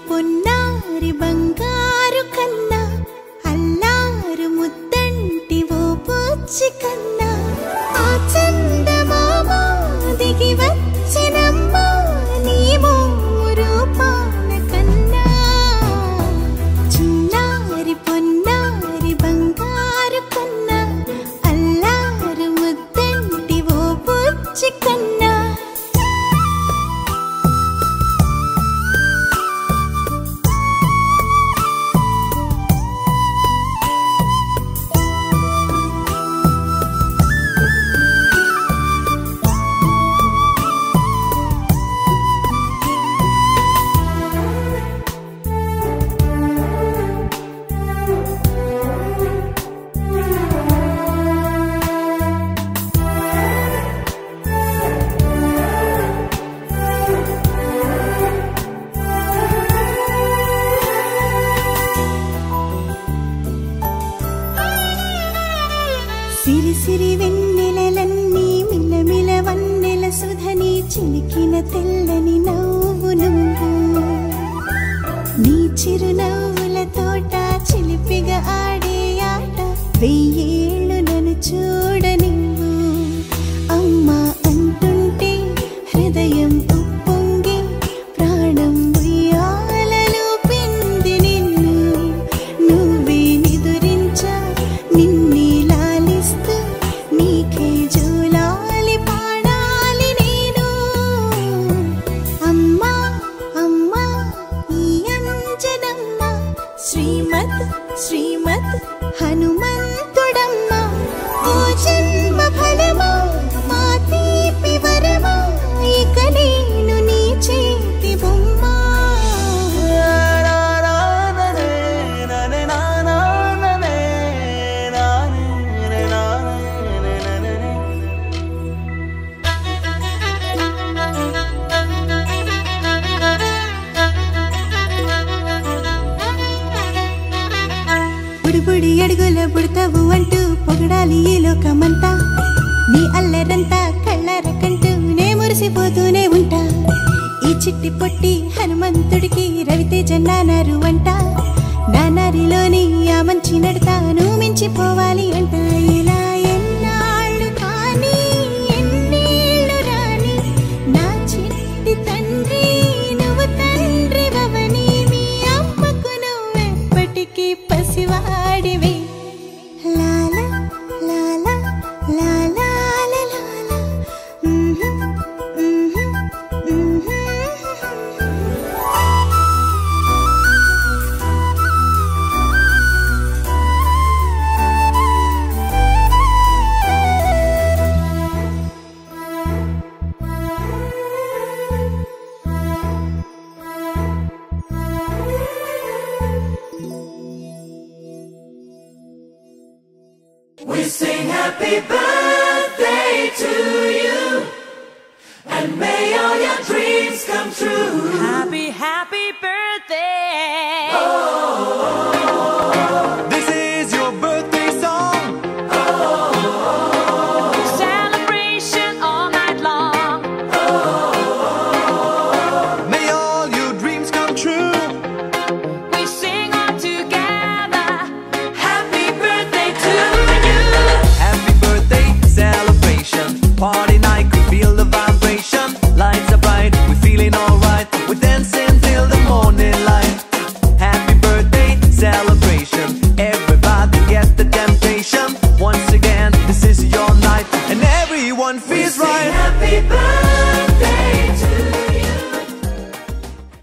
పొన్నారి బంగారు కన్నా అల్లారు ముద్దంటి ఓ బుచ్చి కన్నా ఆ చందమామ దిగి వచ్చినమ్మా నీ రూపాల కన్నా చిన్నారి పొన్నారి బంగారు కన్నా అల్లారు ముద్దంటి ఓ బుచ్చి కన్నా సిరి సిరి వెన్నెలలన్నీ మిలమిల వన్నెల సుధని చిలికిన తెల్లని నవ్వు నువ్వు నీ చిరునవ్వుల తోట చిలిపిగా ఆడే ఆట వెయ్యేళ్ళు నన్ను చూడనివ్వు అమ్మా అంటుంటే హృదయం ఉప్పొంగి ప్రాణం ఉయ్యాలలో పిండి నిన్ను నువ్వే నిదురించా నిన్నే నీకే జోలాలి పాడాలి నేను అమ్మా అమ్మా ఈ అంజనమ్మ శ్రీమత్ శ్రీమత్ హనుమంతుడమ్మ ఓ జన్మ ఫలమా మా తీపి వరమా ఇక నేను నీ చేతి బొమ్మ బుడి అడుగుల బుడతావు అంటూ పొగడాలి ఈ లోకమంతా నీ అల్లరంతా కళ్ళారకంటూ నే మురిసిపోతూనే ఉంటా ఈ చిట్టి పొట్టి హనుమంతుడికి రవితేజ నానారు అంట నానారిలోని ఆ మంచి నడతాను మించిపోవాలి అంట ఇలా ఎన్నాళ్ళు కానీ ఎన్నేళ్ళు రాని నా చిట్టి తండ్రి నువ్వు తండ్రి వవని మీ అమ్మకు నువ్వెప్పటికీ పసివాడివి లాలా లాలా లాలా లాలా We sing happy birthday to you, and may all your dreams come true. Happy, happy birthday. Oh, oh, oh. This is your birthday song. Oh, oh, oh. Celebration all night long. Oh, oh, oh. May all your dreams come true. We sing all together. Happy birthday to you. Happy birthday celebration. Party night, could feel the vibration. Lights are bright, we're feeling alright. We're dancing till the morning light. Happy birthday celebration.